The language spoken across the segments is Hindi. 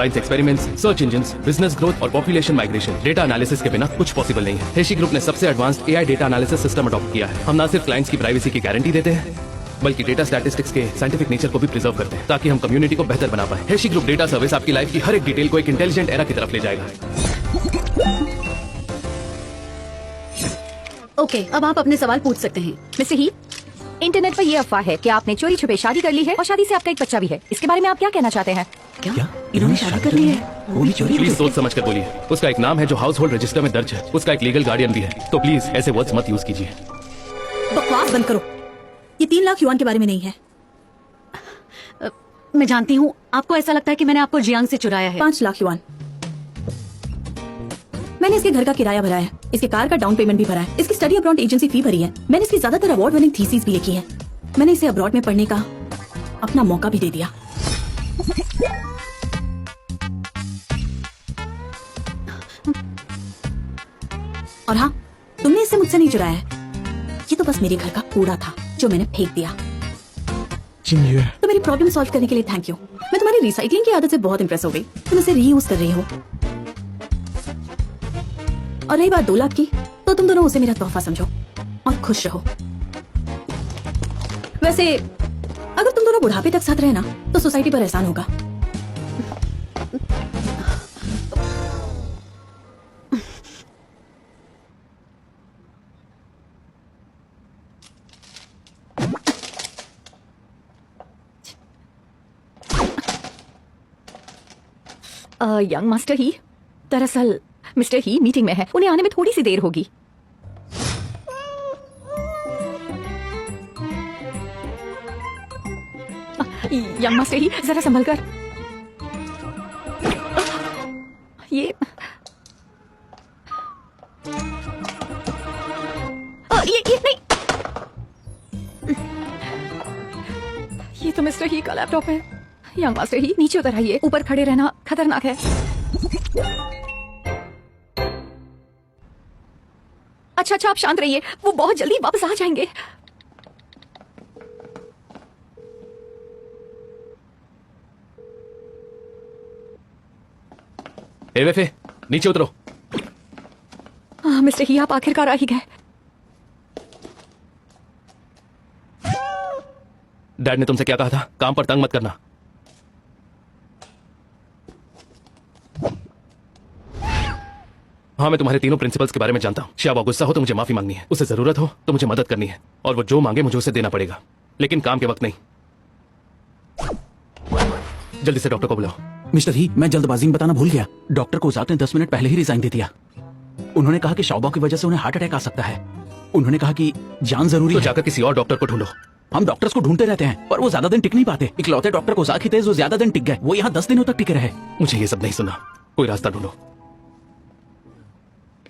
Science experiments, search engines, business growth और पॉपुलेशन माइग्रेशन। डेटा एनालिसिस के बिना कुछ पॉसिबल नहीं है। हेशी ग्रुप ने सबसे advanced AI data analysis system adopt किया है। हम न सिर्फ क्लाइंट्स की प्राइवेसी की गारंटी देते हैं, बल्कि डेटा स्टैटिस्टिक्स के साइंटिफिक नेचर को भी प्रिजर्व करते हैं, ताकि हम कम्युनिटी को बेहतर बना पाए। हेशी ग्रुप डेटा सर्विस आपकी लाइफ की हर एक डिटेल को एक इंटेलिजेंट एरा की तरफ ले जाएगा। ओके, अब आप अपने सवाल पूछ सकते हैं। मिस्टर ही, इंटरनेट पर ये अफवाह है कि आपने चोरी छुपे शादी कर ली है और शादी से आपका एक बच्चा भी है। इसके बारे में आप क्या कहना चाहते हैं? क्या इन्होंने शादी कर ली है? वो भी चोरी? प्लीज सोच समझ कर बोलिए। उसका एक नाम है जो हाउस होल्ड रजिस्टर में दर्ज है, उसका एक लीगल गार्डियन भी है, तो प्लीज ऐसे वर्ड्स मत यूज कीजिए। बकवास बंद करो। ये 3 लाख युआन के बारे में नहीं है। मैं जानती हूँ आपको ऐसा लगता है कि मैंने आपको जियांग से चुराया है। 5 लाख युआन। मैंने इसके घर का किराया भरा है, इसके कार का डाउन पेमेंट भी भरा है, इसकी स्टडी अब्रॉड एजेंसी फी भरी है, मैंने इसकी ज्यादातर अवार्ड विनिंग थीसिस भी लिखी है, मैंने इसे अब्रॉड में पढ़ने का अपना मौका भी दे दिया। और हाँ, तुमने इसे मुझसे नहीं चुराया है, ये तो बस मेरे घर का कूड़ा था जो मैंने फेंक दिया। तो मेरी प्रॉब्लम सॉल्व करने के लिए थैंक यू। मैं तुम्हारी रिसाइकलिंग की आदत से बहुत इंप्रेस हो गई। तुम इसे रीयूज कर रही हो। और रही बात 2 लाख की, तो तुम दोनों उसे मेरा तोहफा समझो और खुश रहो। वैसे अगर तुम दोनों बुढ़ापे तक साथ रहे ना, तो सोसाइटी पर एहसान होगा। यंग मास्टर ही, दरअसल मिस्टर ही मीटिंग में है, उन्हें आने में थोड़ी सी देर होगी। यंग मास्टर ही, जरा संभल कर। ये नहीं, ये तो मिस्टर ही का लैपटॉप है। यंग मास्टर ही, नीचे उतर आइए, ऊपर खड़े रहना खतरनाक है। अच्छा, आप शांत रहिए, वो बहुत जल्दी वापस आ जाएंगे। एवेफे, नीचे उतरो। मिस्टर ही, आप आखिरकार आ ही गए। डैड ने तुमसे क्या कहा था? काम पर तंग मत करना। हाँ, मैं तुम्हारे तीनों प्रिंसिपल्स के बारे में जानता हूँ। शाबा गुस्सा हो तो मुझे माफी मांगनी है, उसे जरूरत हो तो मुझे मदद करनी है, और वो जो मांगे मुझे उसे देना पड़ेगा, लेकिन काम के वक्त नहीं। जल्दी से डॉक्टर को बुलाओ। मिस्टर ही, मैं जल्दबाजी में बताना भूल गया। डॉक्टर कोजाक ने 10 मिनट पहले ही रिजाइन दे दिया। उन्होंने कहा कि शाओबा की वजह से उन्हें हार्ट अटैक आ सकता है। उन्होंने कहा कि जान जरूरी है। जाकर किसी और डॉक्टर को ढूंढो। हम डॉक्टर्स को ढूंढते रहते हैं, पर वो ज्यादा दिन टिक नहीं पाते। इकलौते डॉक्टर कोजाक ही थे जो ज्यादा दिन टिक गए। वो यहाँ 10 दिनों तक टिके रहे। मुझे ये सब नहीं सुना, कोई रास्ता ढूंढो।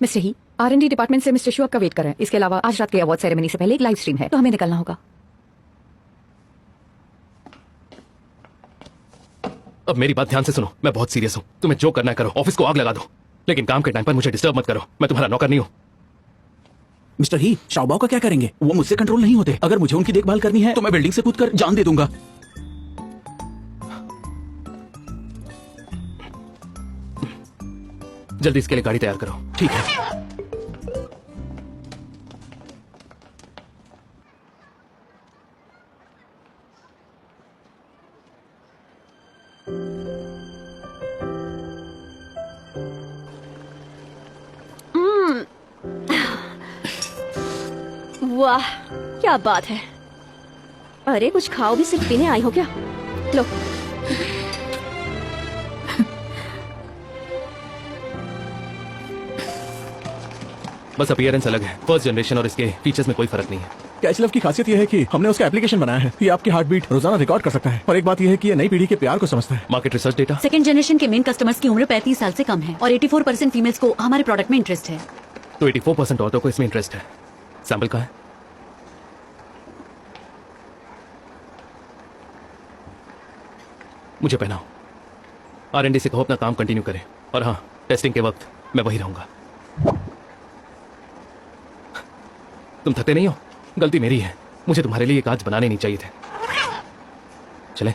मिस्टर ही, R&D डिपार्टमेंट से मिस्टर शुअब का वेट कर रहे हैं। इसके अलावा आज रात के अवार्ड सेरेमनी से पहले एक लाइव स्ट्रीम है, तो हमें निकलना होगा। अब मेरी बात ध्यान से सुनो, मैं बहुत सीरियस हूँ। तुम्हें जो करना है करो, ऑफिस को आग लगा दो, लेकिन काम के टाइम पर मुझे डिस्टर्ब मत करो। मैं तुम्हारा नौकर नहीं हूँ। मिस्टर ही, शाओबाओ का क्या करेंगे? वो मुझसे कंट्रोल नहीं होते। अगर मुझे उनकी देखभाल करनी है तो मैं बिल्डिंग से कूदकर जान दे दूंगा। जल्दी इसके लिए गाड़ी तैयार करो। ठीक है। वाह, क्या बात है। अरे कुछ खाओ भी, सिर्फ पीने आई हो क्या? लो। बस अपीयरेंस अलग है। फर्स्ट जनरेशन और इसके फीचर्स में कोई फर्क नहीं है। कैचलव की खासियत यह है कि हमने उसका एप्लीकेशन बनाया है। ये आपकी हार्ट बीट रोजाना रिकॉर्ड कर सकता है, और एक बात यह है कि ये नई पीढ़ी के प्यार को समझता है। Market research data, 2nd generation के मेन कस्टमर्स की उम्र 35 साल से कम है, और 84% फीमेल्स को हमारे प्रोडक्ट में इंटरेस्ट है। तो 84% औरतों को इसमें इंटरेस्ट है। सैंपल का है? मुझे पहनाओ। R&D से कहो अपना काम कंटिन्यू करें, और हाँ, टेस्टिंग के वक्त मैं वही रहूंगा। तुम थकते नहीं हो? गलती मेरी है, मुझे तुम्हारे लिए कांच बनाने नहीं चाहिए थे। चले।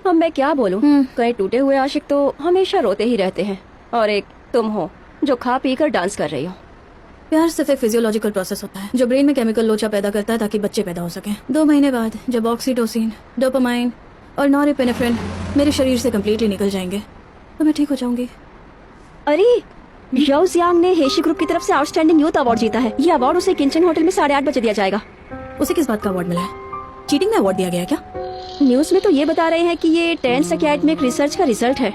अब मैं क्या बोलूं, कई टूटे हुए आशिक तो हमेशा रोते ही रहते हैं, और एक तुम हो जो खा पी कर डांस कर रही हो। प्यार सिर्फ एक फिजियोलॉजिकल प्रोसेस होता है जो ब्रेन में केमिकल लोचा पैदा करता है ताकि बच्चे पैदा हो सके। 2 महीने बाद जब ऑक्सीटोसिन, डोपामाइन और नॉरएपिनेफ्रिन मेरे शरीर से कम्प्लीटली निकल जाएंगे तो मैं ठीक हो जाऊंगी। अरे याओ जियांग ने हेशी ग्रुप की तरफ से आउटस्टैंडिंग यूथ अवार्ड जीता है। ये अवार्ड उसे किंचन होटल में 8:30 बजे दिया जाएगा। उसे किस बात का अवार्ड मिला है? चीटिंग में अवार्ड दिया गया है क्या? न्यूज में तो ये बता रहे हैं कि ये 10th एकेडमिक रिसर्च का रिजल्ट है।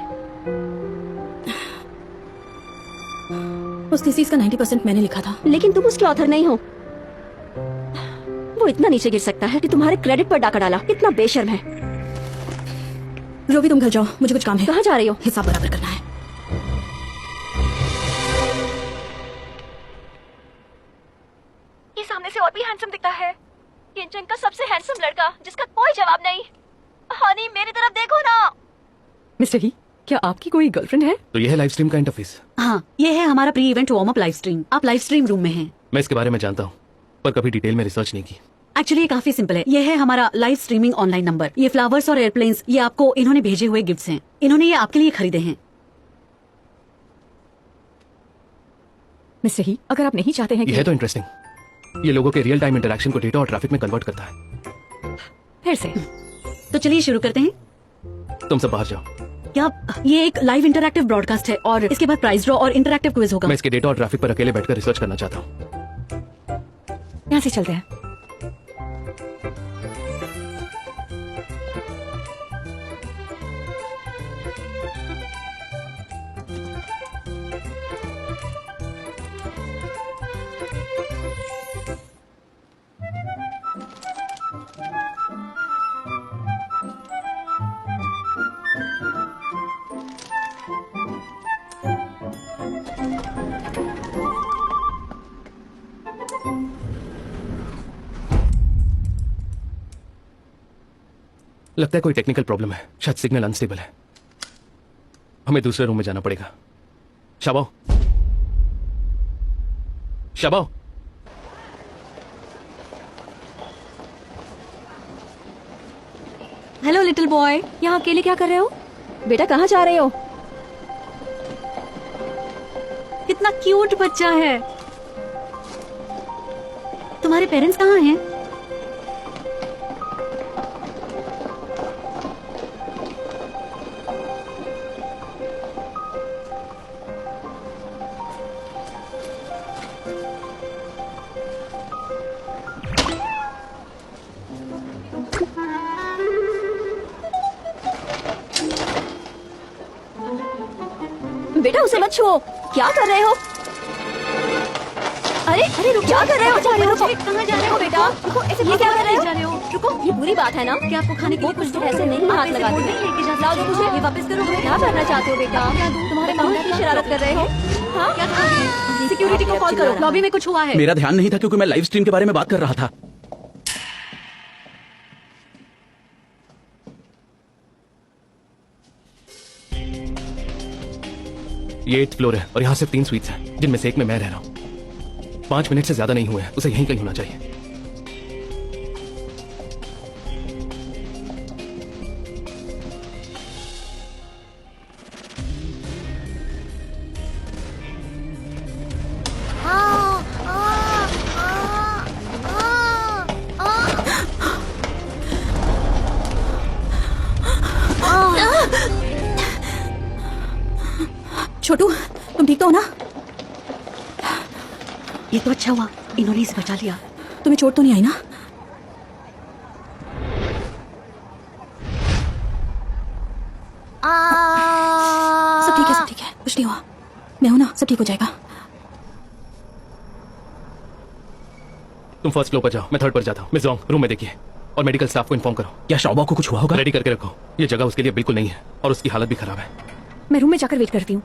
उस थीसिस का 90% मैंने लिखा था। लेकिन तुम उसके ऑथर नहीं हो। वो इतना नीचे गिर सकता है कि तुम्हारे क्रेडिट पर डाका डाला। इतना बेशर्म है। रोबी तुम घर जाओ, मुझे कुछ काम है। कहाँ जा रही हो? हिसाब बराबर करना है। ये सामने से और भी हैंडसम दिखता है। किंचन का सबसे हैंडसम लड़का जिसका कोई जवाब नहीं। हनी मेरी तरफ देखो ना। मिस्टर ही, क्या आपकी कोई गर्लफ्रेंड है? तो यह है लाइव स्ट्रीम का इंटरफेस। हाँ, ये है हमारा pre event warm up live stream. आप लाइव स्ट्रीम रूम में हैं। मैं इसके बारे में जानता हूँ पर कभी डिटेल में रिसर्च नहीं की। एक्चुअली ये काफी सिंपल है। ये है हमारा लाइव स्ट्रीमिंग ऑनलाइन नंबर। ये फ्लावर्स और एयरप्लेन्स ये आपको इन्होंने भेजे हुए गिफ्ट्स हैं। इन्होंने ये आपके लिए खरीदे हैं। मिस्टर ही, अगर आप नहीं चाहते हैं यह है कि तो इंटरेस्टिंग। ये लोगों के रियल टाइम इंटरेक्शन को डेटा और ट्रैफिक में कन्वर्ट करता है। फिर से तो चलिए शुरू करते हैं। तुम सब बाहर जाओ। क्या ये एक लाइव इंटरैक्टिव ब्रॉडकास्ट है और इसके बाद प्राइज ड्रॉ और इंटरैक्टिव क्विज होगा। मैं इसके डेटा और ट्रैफिक पर अकेले बैठकर रिसर्च करना चाहता हूँ। यहाँ से चलते हैं। लगता है कोई टेक्निकल प्रॉब्लम है। शायद सिग्नल अनस्टेबल है। हमें दूसरे रूम में जाना पड़ेगा। शाबाओ, शाबाओ। हेलो लिटिल बॉय, यहाँ अकेले क्या कर रहे हो? बेटा कहाँ जा रहे हो? कितना क्यूट बच्चा है। तुम्हारे पेरेंट्स कहाँ हैं? बेटा उसे मत छुओ। क्या कर रहे हो? अरे अरे रुको, क्या कर रहे हो? रुको, कहाँ जा रहे हो बेटा? रुको, ऐसे ये क्या कर रहे हो? जा रहे हो? रुको, ये बुरी बात है ना? क्या आपको खाने के लिए कुछ दो? ऐसे नहीं हाथ लगा नहीं लेके जा लाओ दो मुझे। ये वापस करो। क्या करना चाहते हो बेटा? तुम्हारे मामला की शरारत कर रहे हो? हाँ? सिक्योरिटी को कॉल करो। लॉबी में कुछ हुआ है। मेरा ध्यान नहीं था क्योंकि मैं लाइव स्ट्रीम के बारे में बात कर रहा था। ये 8th फ्लोर है और यहाँ सिर्फ 3 स्वीट्स हैं जिनमें से एक में मैं रह रहा हूँ। 5 मिनट से ज्यादा नहीं हुए हैं। उसे यहीं कहीं होना चाहिए। छोटू तुम ठीक तो हो ना? ये तो अच्छा हुआ, इन्होंने इसे बचा लिया। तुम्हें चोट तो नहीं आई ना? सब ठीक है, सब ठीक है, कुछ नहीं हुआ। मैं हूं ना, सब ठीक हो जाएगा। तुम फर्स्ट फ्लोर पर जाओ, मैं 3rd पर जाता हूँ। मिस जोंग रूम में देखिए और मेडिकल स्टाफ को इन्फॉर्म करो। क्या शौबा को कुछ हुआ होगा? रेडी करके रखो। ये जगह उसके लिए बिल्कुल नहीं है और उसकी हालत भी खराब है। मैं रूम में जाकर वेट करती हूँ।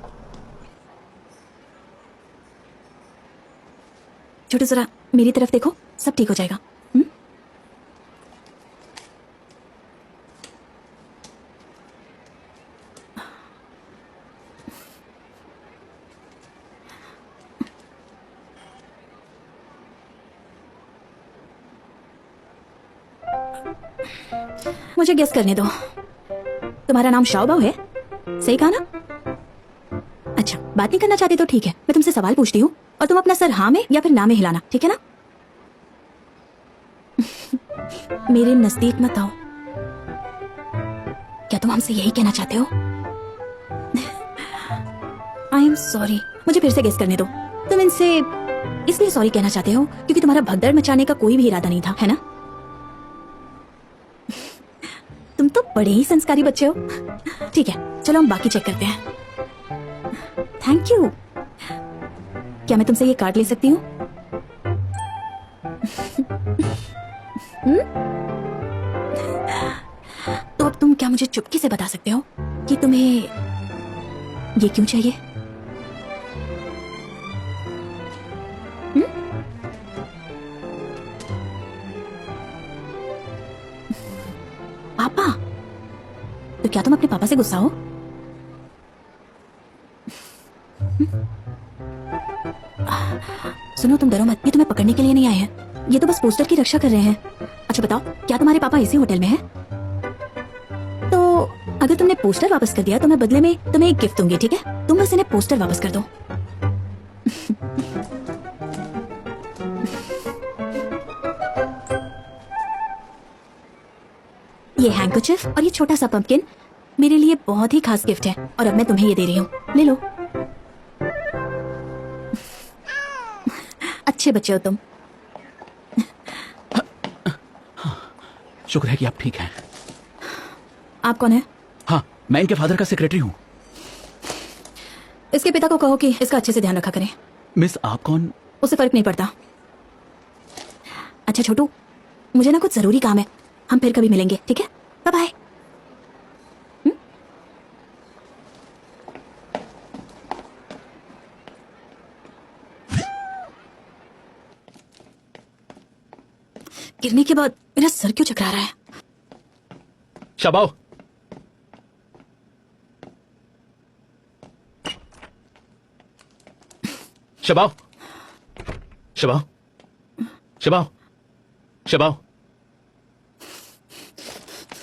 छोटू जरा मेरी तरफ देखो, सब ठीक हो जाएगा। मुझे गेस करने दो। तुम्हारा नाम शाओबाओ है? सही कहा ना? अच्छा, बात नहीं करना चाहते तो ठीक है, मैं तुमसे सवाल पूछती हूँ और तुम अपना सर हाँ में या फिर ना में हिलाना, ठीक है ना? मेरे नजदीक मत आओ। क्या तुम हमसे यही कहना चाहते हो? आई एम सॉरी, मुझे फिर से गेस करने दो। तुम इनसे इसलिए सॉरी कहना चाहते हो क्योंकि तुम्हारा भगदड़ मचाने का कोई भी इरादा नहीं था, है ना? तुम तो बड़े ही संस्कारी बच्चे हो। ठीक है, चलो हम बाकी चेक करते हैं। Thank you. क्या मैं तुमसे ये कार्ड ले सकती हूँ? तो अब तुम क्या मुझे चुपके से बता सकते हो कि तुम्हें ये क्यों चाहिए? पापा? तो क्या तुम अपने पापा से गुस्सा हो? सुनो, तुम डरो मत, ये तुम्हें पकड़ने के लिए नहीं आए हैं, ये तो बस पोस्टर की रक्षा कर रहे हैं। अच्छा बताओ, क्या तुम्हारे पापा इसी होटल में हैं? तो अगर तुमने पोस्टर वापस कर दिया तो मैं बदले में तुम्हें एक गिफ्ट दूंगी, ठीक है? तुम बस इन्हें पोस्टर वापस कर दो। ये हैंकरचिफ और ये छोटा सा पंपकिन मेरे लिए बहुत ही खास गिफ्ट है और अब मैं तुम्हें ये दे रही हूँ, ले लो। अच्छे बच्चे हो तुम। शुक्र है कि आप ठीक हैं। आप कौन है? हाँ, मैं इनके फादर का सेक्रेटरी हूँ। इसके पिता को कहो कि इसका अच्छे से ध्यान रखा करें। मिस, आप कौन? उसे फर्क नहीं पड़ता। अच्छा छोटू, मुझे ना कुछ जरूरी काम है, हम फिर कभी मिलेंगे, ठीक है? Bye bye. गिरने के बाद मेरा सर क्यों चकरा रहा है? शाबाओ, शबाओ, शबाओ, शबाओ, शबाओ,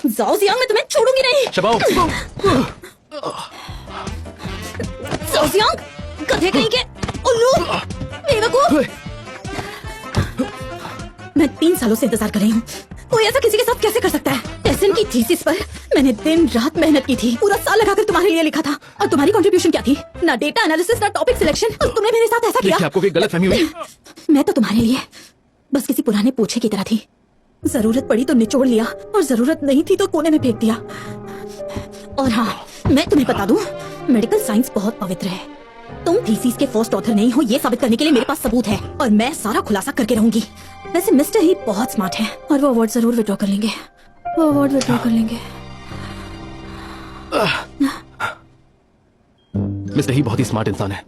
जाओ जियांग, मैं तुम्हें छोड़ूंगी नहीं। शबाओ, जाओ जियांग, गधे कहीं के, उल्लू, बेवकूफ। मैं 3 सालों से इंतजार कर रही हूँ, कोई ऐसा किसी के साथ कैसे कर सकता है? एसएन की थीसिस पर मैंने दिन रात मेहनत की थी, पूरा साल लगाकर तुम्हारे लिए लिखा था, और तुम्हारी कंट्रीब्यूशन क्या थी? ना डेटा एनालिसिस, ना टॉपिक सिलेक्शन, और तुमने मेरे साथ ऐसा किया। आपको कोई गलतफहमी हुई? मैं तो तुम्हारे लिए बस किसी पुराने पोछे की तरह थी, जरूरत पड़ी तो निचोड़ लिया और जरूरत नहीं थी तो कोने में फेंक दिया। और हाँ, मैं तुम्हें बता दूं, मेडिकल साइंस बहुत पवित्र है। तुम थीसिस के फर्स्ट ऑथर नहीं हो, ये साबित करने के लिए मेरे पास सबूत है, और मैं सारा खुलासा करके रहूंगी। वैसे मिस्टर ही बहुत स्मार्ट है और वो अवार्ड जरूर विड्रॉ कर लेंगे, वो अवार्ड विड्रॉ कर लेंगे। मिस्टर ही बहुत ही स्मार्ट इंसान है।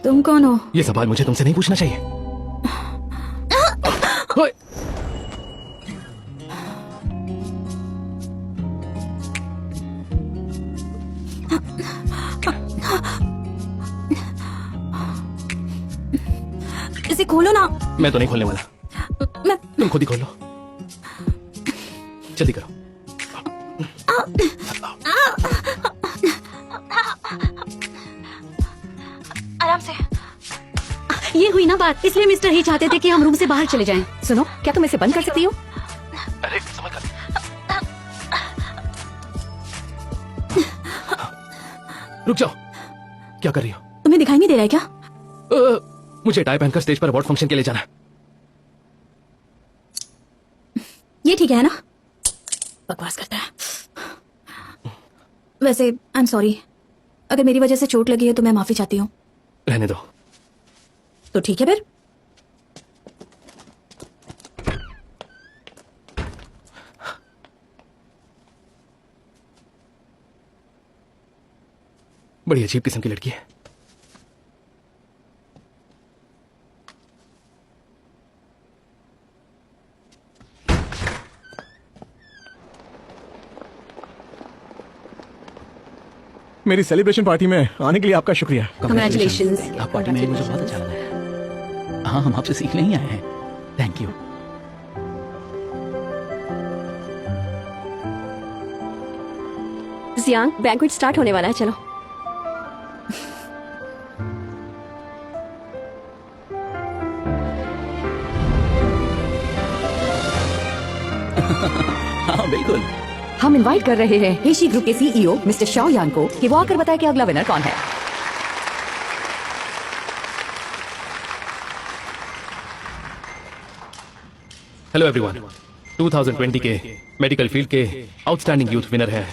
तुम कौन हो? ये सवाल मुझे तुमसे नहीं पूछना चाहिए। ओए, इसे खोलो ना। मैं तो नहीं खोलने वाला, मैं तुम खुद ही खोल लो, जल्दी करो। आराम से। ये हुई ना बात, इसलिए मिस्टर ही चाहते थे कि हम रूम से बाहर चले जाएं। सुनो, क्या तुम इसे बंद कर सकती हो? अरे समझ कर। रुक जाओ, क्या कर रही हो? तुम्हें दिखाई नहीं दे रहा है क्या? मुझे टाई पहनकर स्टेज पर अवार्ड फंक्शन के लिए जाना है। ये ठीक है ना? बकवास करता है। वैसे आई एम सॉरी, अगर मेरी वजह से चोट लगी है तो मैं माफी चाहती हूँ। रहने दो। तो ठीक है फिर। बड़ी अजीब किस्म की लड़की है। मेरी सेलिब्रेशन पार्टी में आने के लिए आपका शुक्रिया। Congratulations. आप पार्टी में मुझे बहुत अच्छा लगा। हाँ, हम आपसे सीखने ही आए हैं। Thank you. Jiang, banquet start होने वाला है, चलो। हाँ बिल्कुल। हम इनवाइट कर रहे हैं हेशी ग्रुप के सीईओ मिस्टर शाओ यान को कि वो आकर बताए कि अगला विनर कौन है। हेलो एवरीवन, 2020 के मेडिकल फील्ड के आउटस्टैंडिंग यूथ विनर है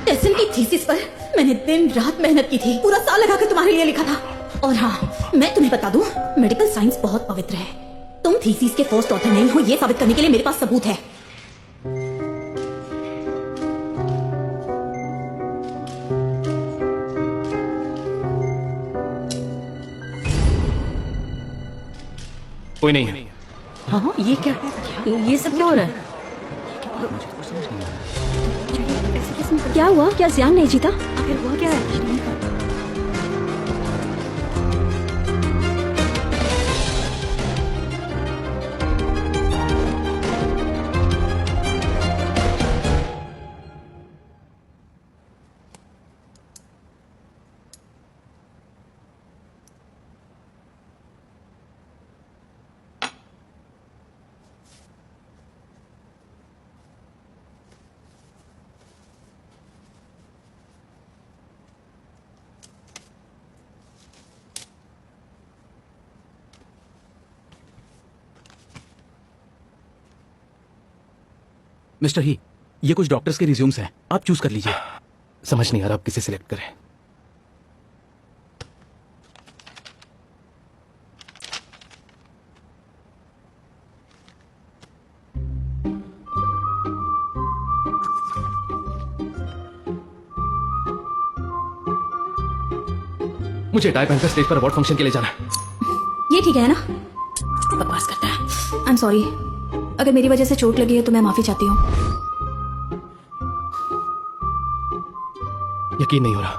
टेसन की थीसिस पर मैंने दिन रात मेहनत की थी, पूरा साल लगाकर तुम्हारे लिए लिखा था। और हाँ, मैं तुम्हें बता दूं, मेडिकल साइंस बहुत पवित्र है। तुम थीसिस के फर्स्ट ऑथर नहीं हो, ये साबित करने के लिए मेरे पास सबूत है। कोई नहीं है। हाँ ये क्या, ये सब क्या हो रहा है? क्या हुआ? क्या जियांग नहीं जीता? आखिर हुआ क्या है? मिस्टर ही, ये कुछ डॉक्टर्स के रिज्यूम्स हैं, आप चूज कर लीजिए। समझ नहीं आ रहा आप किसे सिलेक्ट करें। मुझे टाई पहनकर स्टेज पर अवार्ड फंक्शन के लिए जाना है। ये ठीक है ना? बकवास करता है। आई एम सॉरी, अगर मेरी वजह से चोट लगी है तो मैं माफी चाहती हूँ। यकीन नहीं हो रहा,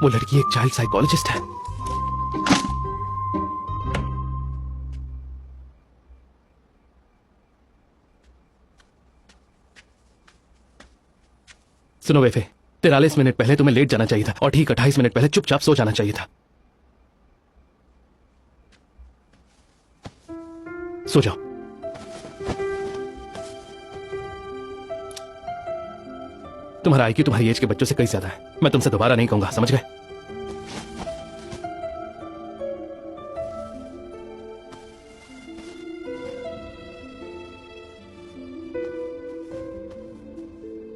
वो लड़की एक चाइल्ड साइकोलॉजिस्ट है। सुनो वेफे, 43 मिनट पहले तुम्हें लेट जाना चाहिए था और ठीक 28 मिनट पहले चुपचाप सो जाना चाहिए था। सो जाओ। तुम्हारा आईक्यू तुम्हारी एज के बच्चों से कई ज्यादा है। मैं तुमसे दोबारा नहीं कहूंगा, समझ गए?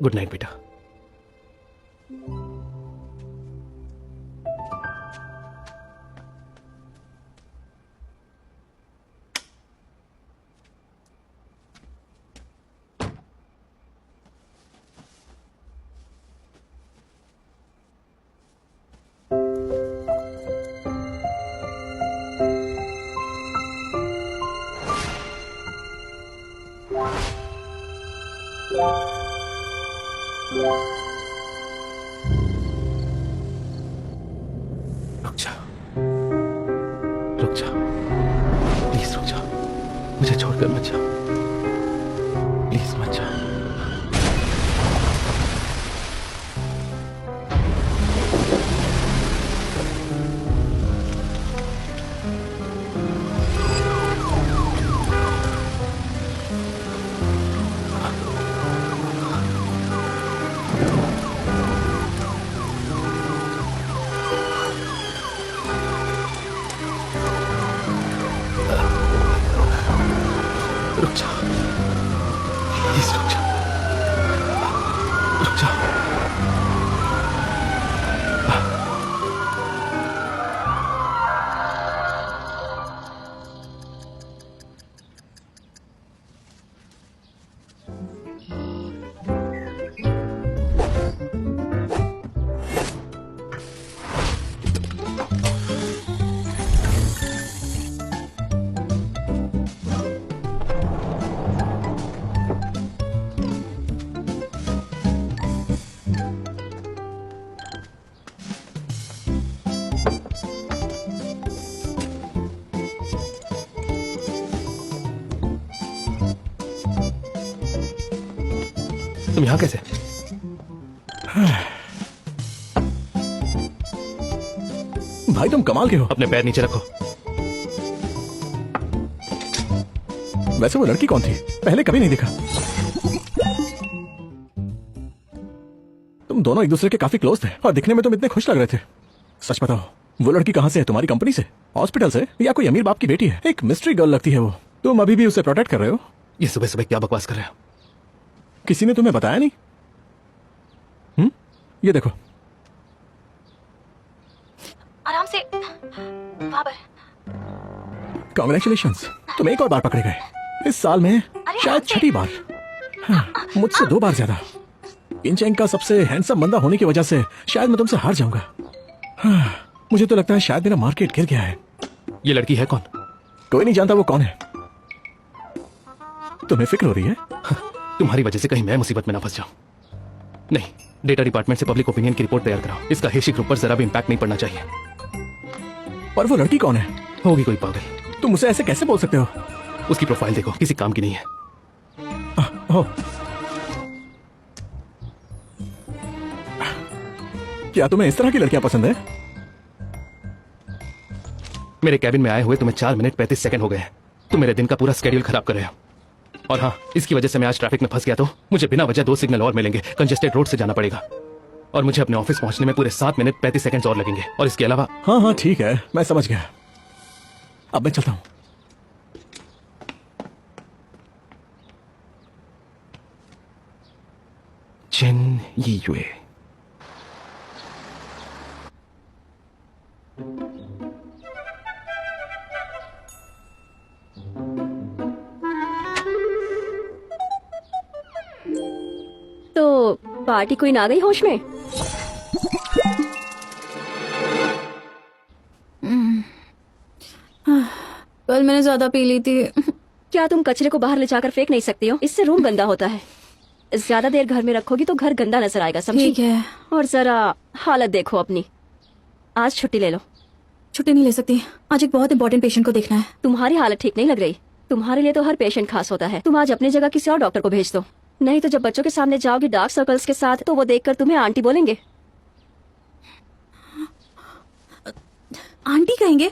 गुड नाइट बेटा। रुक जा, रुक जा, प्लीज रुक जा, मुझे छोड़कर मत जा, प्लीज मत जा। रुक जा। तुम यहाँ कैसे? भाई तुम कमाल के हो। अपने पैर नीचे रखो। वैसे वो लड़की कौन थी? पहले कभी नहीं देखा। तुम दोनों एक दूसरे के काफी क्लोज थे और दिखने में तुम इतने खुश लग रहे थे। सच बताओ, वो लड़की कहाँ से है? तुम्हारी कंपनी से, हॉस्पिटल से, या कोई अमीर बाप की बेटी है? एक मिस्ट्री गर्ल लगती है वो। तुम अभी भी उसे प्रोटेक्ट कर रहे हो? ये सुबह सुबह क्या बकवास कर रहे हो? किसी ने तुम्हें बताया नहीं? ये देखो। आराम से बाबर। कॉन्ग्रेचुलेशंस, तुम एक और बार पकड़े गए। इस साल में शायद छठी बार। हाँ, मुझसे 2 बार ज्यादा। किंचेंग का सबसे हैंडसम बंदा होने की वजह से शायद मैं तुमसे हार जाऊंगा। हाँ, मुझे तो लगता है शायद मेरा मार्केट गिर गया है। ये लड़की है कौन? कोई नहीं जानता वो कौन है। तुम्हें फिक्र हो रही है? तुम्हारी वजह से कहीं मैं मुसीबत में ना फंस जाऊं। नहीं, डेटा डिपार्टमेंट से पब्लिक ओपिनियन की रिपोर्ट तैयार कराओ। इसका हेशी ग्रुप पर जरा भी इम्पैक्ट नहीं पड़ना चाहिए। पर वो लड़की कौन है? होगी कोई पागल। तुम उसे ऐसे कैसे बोल सकते हो? उसकी प्रोफाइल देखो, किसी काम की नहीं है। हो, क्या तुम्हें इस तरह की लड़कियां पसंद है? मेरे कैबिन में आए हुए तुम्हें 4 मिनट 35 सेकंड हो गए हैं। तुम मेरे दिन का पूरा स्केड्यूल खराब कर रहे हो। और हाँ, इसकी वजह से मैं आज ट्रैफिक में फंस गया तो मुझे बिना वजह 2 सिग्नल और मिलेंगे। कंजेस्टेड रोड से जाना पड़ेगा और मुझे अपने ऑफिस पहुंचने में पूरे 7 मिनट 35 सेकंड और लगेंगे। और इसके अलावा हाँ, ठीक है, मैं समझ गया। अब मैं चलता हूं। चिन यीयुए। तो पार्टी क्वीन आ गई होश में? कल मैंने ज्यादा पी ली थी। क्या तुम कचरे को बाहर ले जाकर फेंक नहीं सकती हो? इससे रूम गंदा होता है। ज्यादा देर घर में रखोगी तो घर गंदा नजर आएगा, समझी? ठीक है। और जरा हालत देखो अपनी। आज छुट्टी ले लो। छुट्टी नहीं ले सकती, आज एक बहुत इंपॉर्टेंट पेशेंट को देखना है। तुम्हारी हालत ठीक नहीं लग रही। तुम्हारे लिए तो हर पेशेंट खास होता है। तुम आज अपनी जगह किसी और डॉक्टर को भेज दो, नहीं तो जब बच्चों के सामने जाओगी डार्क सर्कल्स के साथ तो वो देखकर तुम्हें आंटी बोलेंगे। आंटी कहेंगे?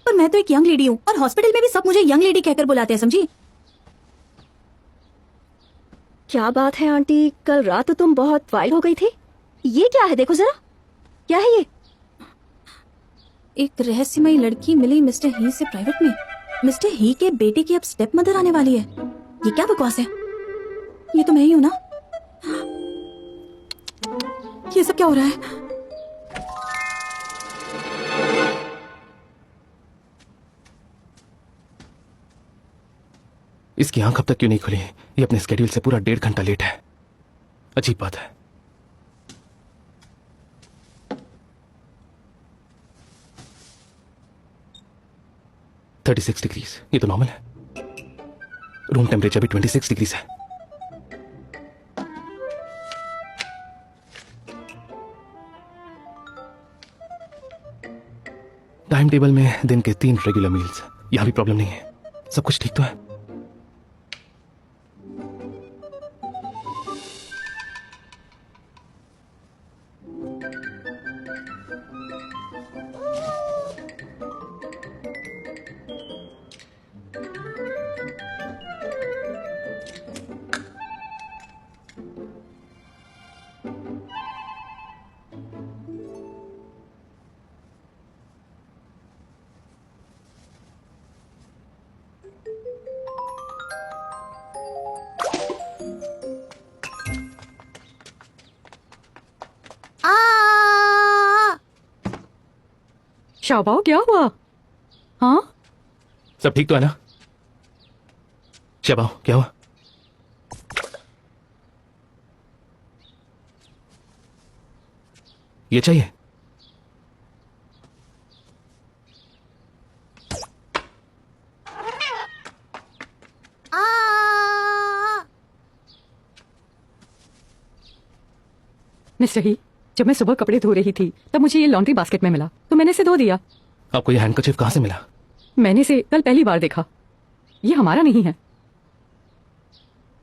पर मैं तो एक यंग लेडी हूँ और हॉस्पिटल में भी सब मुझे यंग लेडी कहकर बुलाते हैं, समझी? क्या बात है आंटी, कल रात तो तुम बहुत वाइल्ड हो गई थी। ये क्या है? देखो जरा, क्या है ये? एक रहस्यमयी लड़की मिली मिस्टर ही से प्राइवेट में। मिस्टर ही के बेटे की अब स्टेप मदर आने वाली है। ये क्या बकवास है? ये तो मैं ही हूं ना? ये सब क्या हो रहा है? इसकी आंख अब तक क्यों नहीं खुली? ये अपने स्केड्यूल से पूरा 1.5 घंटा लेट है। अजीब बात है। $36 ये तो नॉर्मल है। रूम टेम्परेचर भी 26 डिग्रीज है। टाइम टेबल में दिन के 3 रेगुलर मील्स। यहां भी प्रॉब्लम नहीं है, सब कुछ ठीक तो है। शाबाओ, क्या हुआ? हाँ, सब ठीक तो है ना? शबाओ, क्या हुआ? ये चाहिए? मिस्टर ही, जब मैं सुबह कपड़े धो रही थी तब मुझे ये लॉन्ड्री बास्केट में मिला तो मैंने इसे धो दिया। आपको ये हैंडकरचीफ कहां से मिला? मैंने इसे कल पहली बार देखा। ये हमारा नहीं है।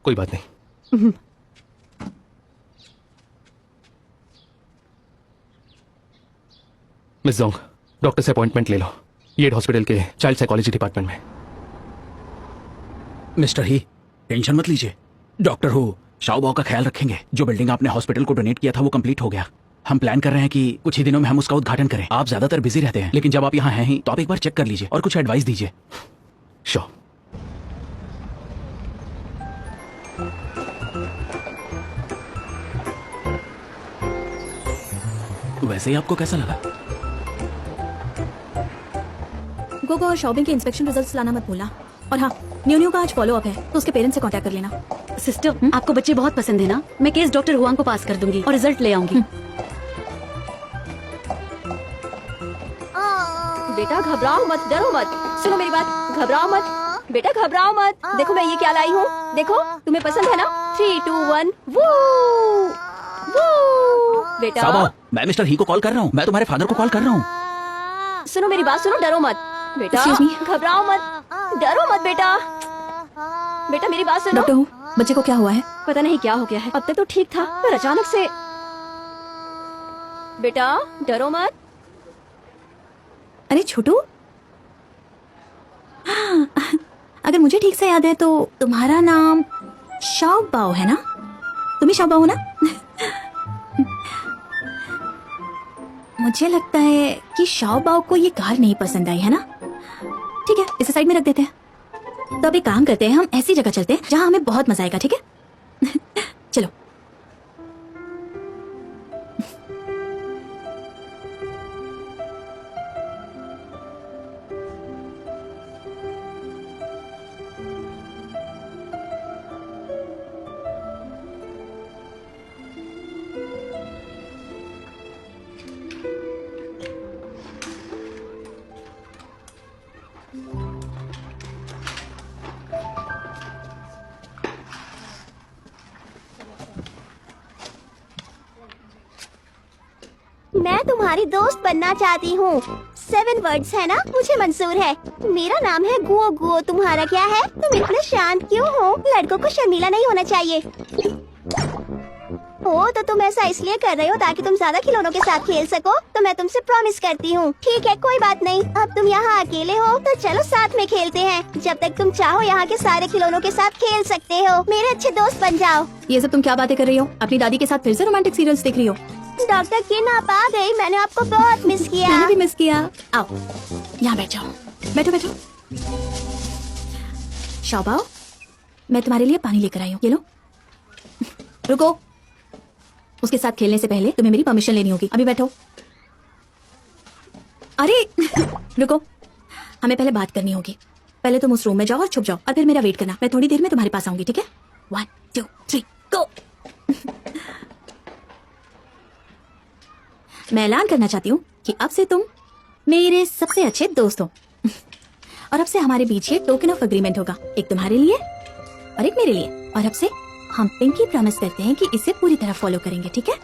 कोई बात नहीं। मिस जोंग, डॉक्टर से अपॉइंटमेंट ले लो, येड हॉस्पिटल के चाइल्ड साइकोलॉजी डिपार्टमेंट में। मिस्टर ही, टेंशन मत लीजिए, डॉक्टर हो शाओबाओ का ख्याल रखेंगे। जो बिल्डिंग आपने हॉस्पिटल को डोनेट किया था वो कंप्लीट हो गया। हम प्लान कर रहे हैं कि कुछ ही दिनों में हम उसका उद्घाटन करें। आप ज्यादातर बिजी रहते हैं, लेकिन जब आप यहाँ हैं ही तो आप एक बार चेक कर लीजिए और कुछ एडवाइस दीजिए। श्योर। वैसे ही आपको कैसा लगा? गोगो और शॉपिंग के इंस्पेक्शन रिजल्ट्स लाना मत भूलना। और हाँ, न्यू का आज फॉलो अप है तो उसके पेरेंट्स से कांटेक्ट कर लेना। सिस्टर, आपको बच्चे बहुत पसंद है ना? मैं केस डॉक्टर हुआंग को पास कर दूंगी और रिजल्ट ले आऊंगी। बेटा घबराओ मत, डरो मत, सुनो मेरी बात, घबराओ मत बेटा, घबराओ मत। देखो मैं ये क्या लाई हूँ, देखो तुम्हें पसंद है ना? 3, 2, 1 वो बेटा। शाओबाओ, मैं मिस्टर ही को कॉल कर रहा हूँ, मैं तुम्हारे फादर को कॉल कर रहा हूँ। सुनो मेरी बात, सुनो, डरो मत बेटा, Excuse me? घबराओ मत, डरो मत बेटा। बेटा मेरी बात सुनो। डॉक्टर हूँ, बच्चे को क्या हुआ है? पता नहीं क्या हो गया है, अब तक तो ठीक था पर अचानक से। बेटा डरो मत। अरे छोटू, अगर मुझे ठीक से याद है तो तुम्हारा नाम शाओबाओ है ना? तुम ही शाओबाओ हो ना? मुझे लगता है कि शाओबाओ को ये कार नहीं पसंद आई है ना? ठीक है, इसे साइड में रख देते हैं। तो अब एक काम करते हैं, हम ऐसी जगह चलते हैं जहां हमें बहुत मजा आएगा, ठीक है? चलो। मैं तुम्हारी दोस्त बनना चाहती हूँ। 7 वर्ड्स है ना, मुझे मंजूर है। मेरा नाम है गुओ गुओ, तुम्हारा क्या है? तुम इतने शांत क्यों हो? लड़कों को शर्मीला नहीं होना चाहिए। ओ तो तुम ऐसा इसलिए कर रहे हो ताकि तुम ज्यादा खिलौनों के साथ खेल सको? तो मैं तुमसे प्रॉमिस करती हूँ, ठीक है कोई बात नहीं। अब तुम यहाँ अकेले हो तो चलो साथ में खेलते हैं। जब तक तुम चाहो यहाँ के सारे खिलौनों के साथ खेल सकते हो। मेरे अच्छे दोस्त बन जाओ। ये सब तुम क्या बातें कर रही हो? अपनी दादी के साथ फिर से रोमांटिक सीरियल्स देख रही हो? डॉक्टर किन आप आ गई, मैंने आपको बहुत मिस किया। मैंने भी मिस किया। आओ, यहाँ बैठ जाओ, बैठो बैठो। शाओबाओ, मैं तुम्हारे लिए पानी लेकर आई हूँ, ये लो। रुको, उसके साथ खेलने से पहले तुम्हें मेरी परमिशन लेनी होगी। अभी बैठो। अरे रुको, हमें पहले बात करनी होगी। पहले तुम उस रूम में जाओ और छुप जाओ और फिर मेरा वेट करना। मैं थोड़ी देर में तुम्हारे पास आऊंगी, ठीक है? 1, 2, 3 गो। मैं ऐलान करना चाहती हूँ कि अब से तुम मेरे सबसे अच्छे दोस्त हो। और अब से हमारे बीच ये टोकन ऑफ एग्रीमेंट होगा, एक तुम्हारे लिए और एक मेरे लिए। और अब से हम पिंकी प्रॉमिस करते हैं कि इसे पूरी तरह फॉलो करेंगे, ठीक है?